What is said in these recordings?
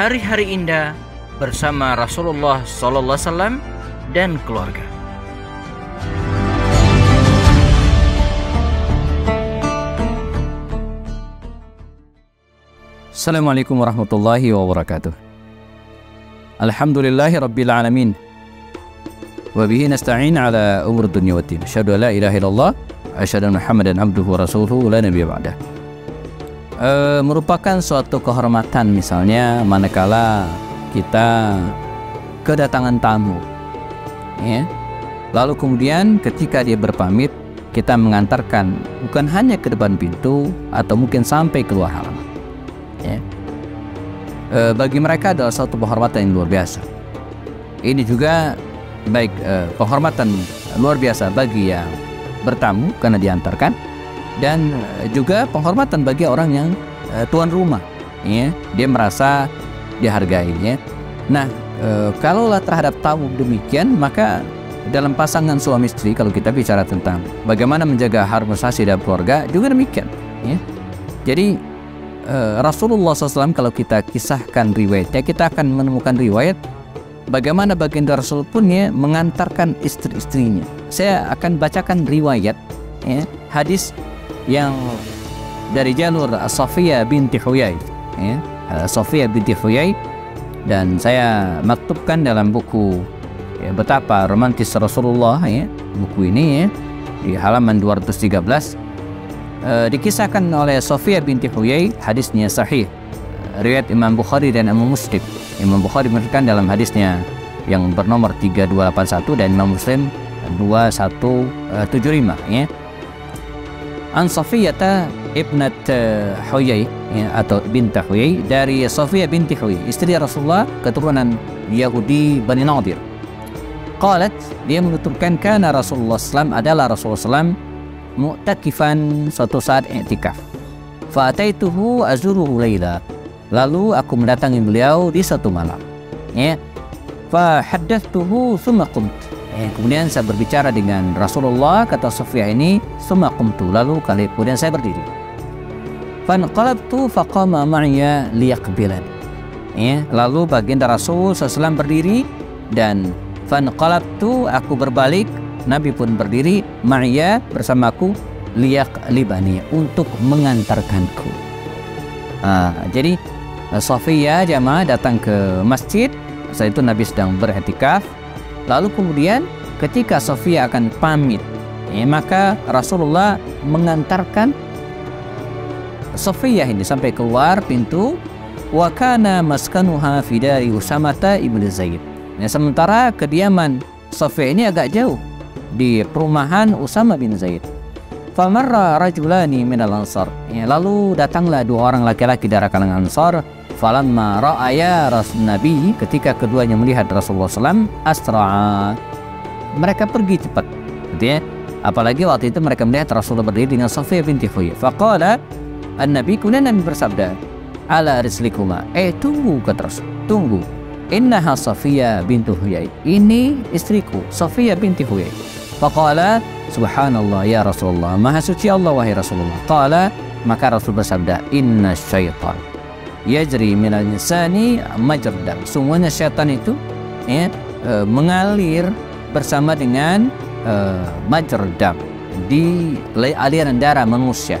hari-hari indah bersama Rasulullah SAW dan keluarga. Assalamualaikum warahmatullahi wabarakatuh. Alhamdulillahi rabbil alamin. Wa bihi nasta'in ala umur dunya waddin. Asyhadu an la ilaha illallah, asyhadu anna Muhammadan abduhu wa rasuluhu la nabiyya ba'dah. Merupakan suatu kehormatan misalnya manakala kita kedatangan tamu, ya. Lalu kemudian ketika dia berpamit, kita mengantarkan bukan hanya ke depan pintu atau mungkin sampai keluar halaman. Ya. Bagi mereka adalah suatu penghormatan yang luar biasa. Ini juga baik penghormatan luar biasa bagi yang bertamu karena diantarkan, dan juga penghormatan bagi orang yang tuan rumah, ya. Dia merasa dihargai, ya. Nah, kalaulah terhadap tamu demikian, maka dalam pasangan suami istri, kalau kita bicara tentang bagaimana menjaga harmonisasi dalam keluarga, juga demikian, ya. Jadi Rasulullah SAW, kalau kita kisahkan riwayatnya, kita akan menemukan riwayat bagaimana baginda Rasul pun, ya, mengantarkan istri-istrinya. Saya akan bacakan riwayat, ya, hadis yang dari jalur Safiyah binti Huyai, ya, Safiyah binti Huyai, dan saya maktubkan dalam buku, ya, Betapa Romantis Rasulullah, ya, buku ini, ya, di halaman 213. Dikisahkan oleh Safiyah binti Huyai, hadisnya sahih, riwayat Imam Bukhari dan Imam Muslim. Imam Bukhari menyebutkan dalam hadisnya yang bernomor 3281 dan Imam Muslim 2175, ya. An Safiyata ibnat Huyai, ya, atau bintah Huyai, dari Safiyah binti Huyai, istri Rasulullah, keturunan Yahudi Bani Nadir. Qalat, dia menuturkan, kana Rasulullah SAW, adalah Rasulullah SAW mu'takifan, suatu saat i'tikaf. Fa'ataituhu azuruhu laila, lalu aku mendatangi beliau di satu malam, ya. Fa haddathtuhu thumma qumt, kemudian saya berbicara dengan Rasulullah, kata Safiyah ini, thumma qumtu, lalu kemudian saya berdiri. Fanqalabtu faqama ma'ya liyaqbilani, ya. Lalu baginda Rasul SAW berdiri, dan fanqalabtu, aku berbalik, Nabi pun berdiri, ma'ya, bersamaku, liyaqlibani, untuk mengantarkanku. Jadi Safiyah jamaah datang ke masjid saat itu Nabi sedang beriktikaf. Lalu kemudian ketika Safiyah akan pamit, ya, maka Rasulullah mengantarkan Safiyah ini sampai keluar pintu. Wa kana maskanuha fi dari Usamata ibnu Zaid. Nah, sementara kediaman Safiyah ini agak jauh di perumahan Usama bin Zaid. Famarra rajulani minal ansar, ya, lalu datanglah dua orang laki-laki dari kalangan Ansar. Falamma ra'aya Rasul Nabi, ketika keduanya melihat Rasulullah SAW, asra'a, mereka pergi cepat, gitu, ya. Apalagi waktu itu mereka melihat Rasulullah berdiri dengan Safiyah binti Huyai. Faqala an-Nabi, kemudian Nabi bersabda, ala rislikuma, tunggu, kata Rasul, tunggu, innaha Safiyah binti Huyai, ini istriku Safiyah binti Huyai. Faqala subhanallah ya Rasulullah, maha suci Allah wahai Rasulullah. Qala, maka Rasul bersabda, inna syaitan yajri minal insani majrdam, sungguhnya syaitan itu, ya, mengalir bersama dengan majrdam, di aliran darah manusia.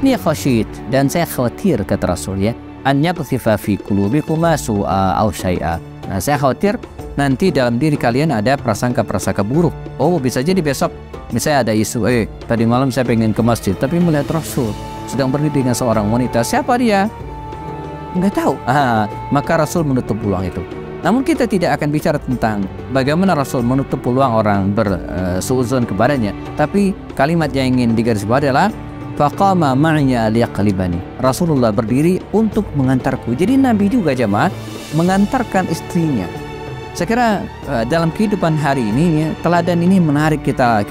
Ini khasyid, dan saya khawatir, kata Rasul, ya, an yaqthifa fi qulubikuma su'a aw syai'a. Nah, saya khawatir nanti dalam diri kalian ada prasangka-prasangka buruk. Oh, bisa jadi besok misalnya ada isu, tadi malam saya pengen ke masjid tapi melihat Rasul sedang berdiri dengan seorang wanita. Siapa dia? Nggak tahu. Maka Rasul menutup peluang itu. Namun kita tidak akan bicara tentang bagaimana Rasul menutup peluang orang bersuuzon kepadanya, tapi kalimat yang ingin digarisbawahi adalah faqama ma'ya liyaqlibani, Rasulullah berdiri untuk mengantarku. Jadi Nabi juga jemaat mengantarkan istrinya. Saya kira dalam kehidupan hari ini, ya, teladan ini menarik kita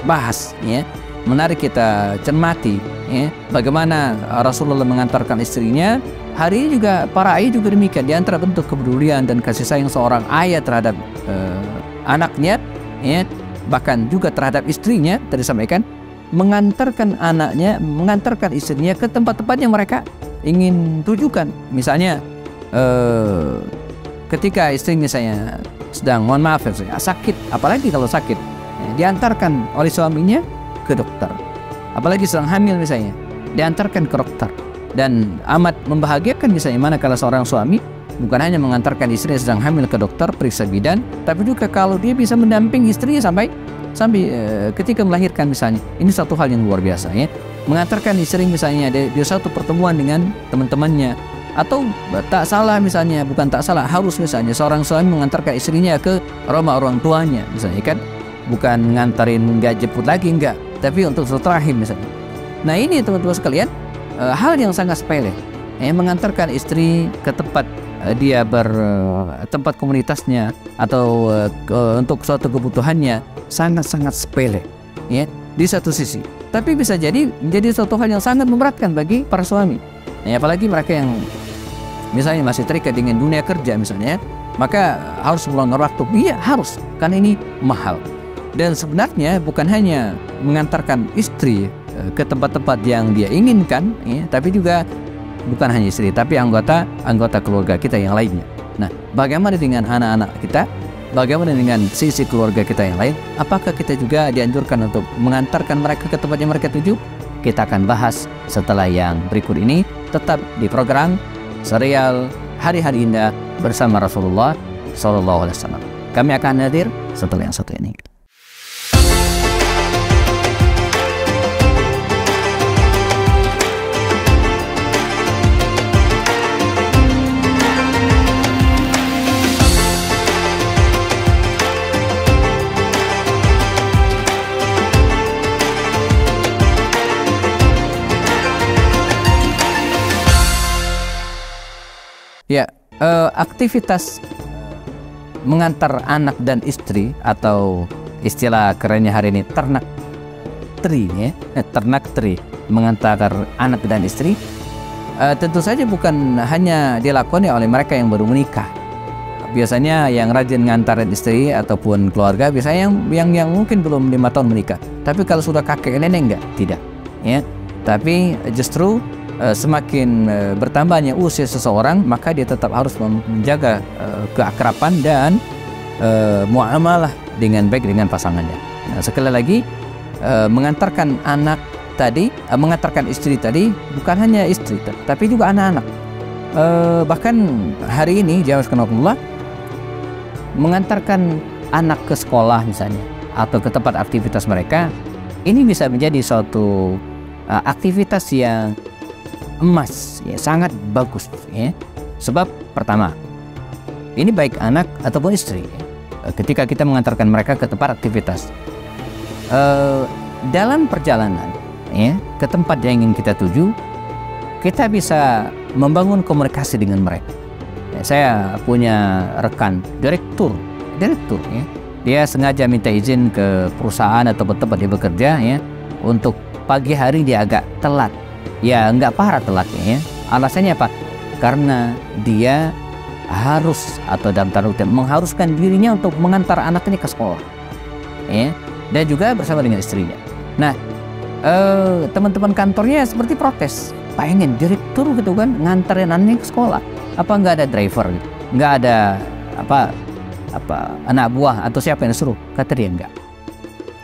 bahas, ya, menarik kita cermati, ya, bagaimana Rasulullah mengantarkan istrinya. Hari ini juga para ayah juga demikian, di antara bentuk kepedulian dan kasih sayang seorang ayah terhadap anaknya, ya, bahkan juga terhadap istrinya, tadi sampaikan, mengantarkan anaknya, mengantarkan istrinya ke tempat-tempat yang mereka ingin tujukan. Misalnya ketika istri misalnya sedang, mohon maaf ya, sakit, apalagi kalau sakit, diantarkan oleh suaminya ke dokter. Apalagi sedang hamil misalnya, diantarkan ke dokter. Dan amat membahagiakan misalnya manakala seorang suami bukan hanya mengantarkan istri yang sedang hamil ke dokter periksa bidan, tapi juga kalau dia bisa mendampingi istrinya sampai ketika melahirkan misalnya. Ini satu hal yang luar biasa ya. Mengantarkan istri misalnya di satu pertemuan dengan teman-temannya, atau tak salah misalnya, bukan tak salah, harus misalnya seorang suami mengantarkan istrinya ke rumah orang tuanya misalnya kan, bukan ngantarin nggak jemput lagi, enggak, tapi untuk silaturahim misalnya. Nah ini teman-teman sekalian, hal yang sangat sepele, mengantarkan istri ke tempat dia tempat komunitasnya atau untuk suatu kebutuhannya, sangat-sangat sepele ya di satu sisi, tapi bisa jadi menjadi suatu hal yang sangat memberatkan bagi para suami. Apalagi mereka yang misalnya masih terikat dengan dunia kerja misalnya, maka harus meluangkan waktu. Iya harus, karena ini mahal. Dan sebenarnya bukan hanya mengantarkan istri ke tempat-tempat yang dia inginkan ya, tapi juga bukan hanya istri, tapi anggota keluarga kita yang lainnya. Nah, bagaimana dengan anak-anak kita? Bagaimana dengan sisi keluarga kita yang lain? Apakah kita juga dianjurkan untuk mengantarkan mereka ke tempat yang mereka tuju? Kita akan bahas setelah yang berikut ini. Tetap di program serial Hari-Hari Indah bersama Rasulullah SAW. Kami akan hadir setelah yang satu ini. Ya, aktivitas mengantar anak dan istri, atau istilah kerennya hari ini ternak tri ya, ternak tri, mengantar anak dan istri, tentu saja bukan hanya dilakoni oleh mereka yang baru menikah. Biasanya yang rajin ngantarin istri ataupun keluarga biasanya yang mungkin belum 5 tahun menikah. Tapi kalau sudah kakek nenek enggak, tidak ya. Tapi justru semakin bertambahnya usia seseorang, maka dia tetap harus menjaga keakraban dan muamalah dengan baik dengan pasangannya. Nah, sekali lagi, mengantarkan anak tadi, mengantarkan istri tadi, bukan hanya istri, tapi juga anak-anak. Bahkan hari ini, jazakumullah, mengantarkan anak ke sekolah misalnya, atau ke tempat aktivitas mereka, ini bisa menjadi suatu aktivitas yang emas ya, sangat bagus ya. Sebab pertama, ini baik anak ataupun istri ketika kita mengantarkan mereka ke tempat aktivitas, dalam perjalanan ya ke tempat yang ingin kita tuju, kita bisa membangun komunikasi dengan mereka ya. Saya punya rekan direktur ya, dia sengaja minta izin ke perusahaan atau tempat dia bekerja ya, untuk pagi hari dia agak telat. Ya nggak parah telatnya ya. Alasannya apa? Karena dia harus, atau dalam tanda kutip, mengharuskan dirinya untuk mengantar anaknya ke sekolah ya, dan juga bersama dengan istrinya. Nah, teman-teman kantornya seperti protes, pengen direktur gitu kan nganterin anaknya ke sekolah, apa nggak ada driver gitu? Nggak ada apa anak buah atau siapa yang disuruh? Kata dia enggak.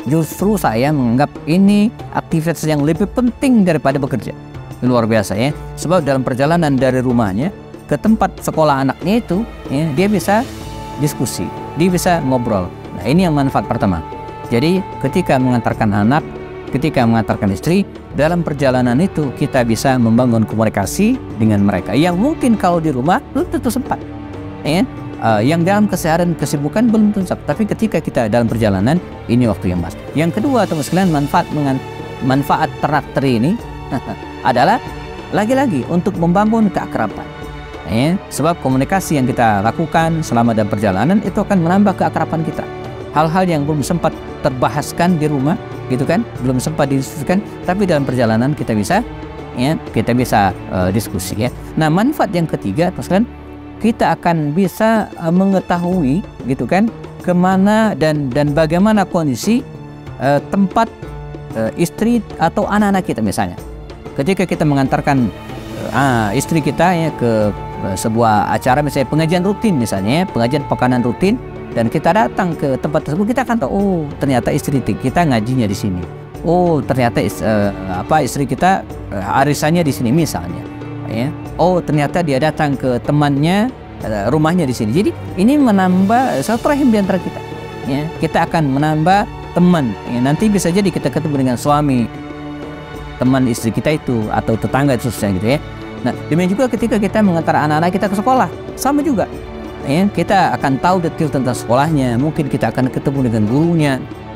Justru saya menganggap ini aktivitas yang lebih penting daripada bekerja. Luar biasa ya. Sebab dalam perjalanan dari rumahnya ke tempat sekolah anaknya itu ya, dia bisa diskusi, dia bisa ngobrol. Nah ini yang manfaat pertama. Jadi ketika mengantarkan anak, ketika mengantarkan istri, dalam perjalanan itu kita bisa membangun komunikasi dengan mereka yang mungkin kalau di rumah belum tentu sempat ya. Yang dalam keseharian kesibukan belum tentu sempat, tapi ketika kita dalam perjalanan, ini waktu yang pas. Yang kedua teman sekalian, manfaat ternak tri ini adalah lagi-lagi untuk membangun keakraban ya. Sebab komunikasi yang kita lakukan selama dalam perjalanan itu akan menambah keakraban kita. Hal-hal yang belum sempat terbahaskan di rumah gitu kan, belum sempat didiskusikan, tapi dalam perjalanan kita bisa ya, diskusi ya. Nah manfaat yang ketiga teman sekalian, kita akan bisa mengetahui gitu kan kemana dan bagaimana kondisi tempat istri atau anak-anak kita misalnya. Ketika kita mengantarkan istri kita ya ke sebuah acara misalnya pengajian rutin misalnya, pengajian pekanan rutin, dan kita datang ke tempat tersebut, kita akan tahu, oh ternyata istri kita ngajinya di sini. Oh ternyata istri kita arisannya di sini misalnya. Ya. Oh ternyata dia datang ke temannya, rumahnya di sini. Jadi ini menambah silaturahim di antara kita. Ya. Kita akan menambah teman. Ya. Nanti bisa jadi kita ketemu dengan suami teman istri kita itu atau tetangga itu gitu ya. Nah, demikian juga ketika kita mengantar anak-anak kita ke sekolah, sama juga. Ya, kita akan tahu detail tentang sekolahnya, mungkin kita akan ketemu dengan gurunya,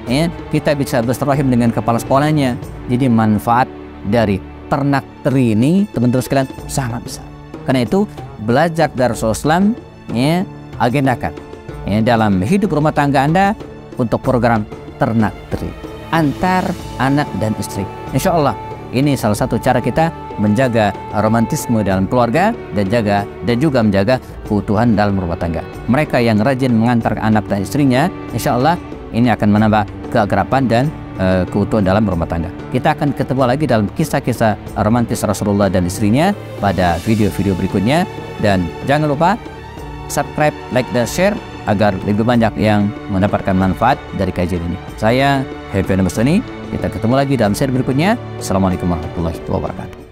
ya, kita bisa bersilaturahim dengan kepala sekolahnya. Jadi manfaat dari ternak teri ini, teman-teman sekalian, sangat besar. Karena itu belajar dari Rasulullah, ya, agendakan ya, dalam hidup rumah tangga Anda untuk program ternak teri antar anak dan istri. Insya Allah ini salah satu cara kita menjaga romantisme dalam keluarga dan juga menjaga keutuhan dalam rumah tangga. Mereka yang rajin mengantar anak dan istrinya, insya Allah ini akan menambah keakraban dan keutuhan dalam rumah tangga. Kita akan ketemu lagi dalam kisah-kisah romantis Rasulullah dan istrinya pada video-video berikutnya. Dan jangan lupa subscribe, like, dan share agar lebih banyak yang mendapatkan manfaat dari kajian ini. Saya Hafiz Mustani. Kita ketemu lagi dalam seri berikutnya. Assalamualaikum warahmatullahi wabarakatuh.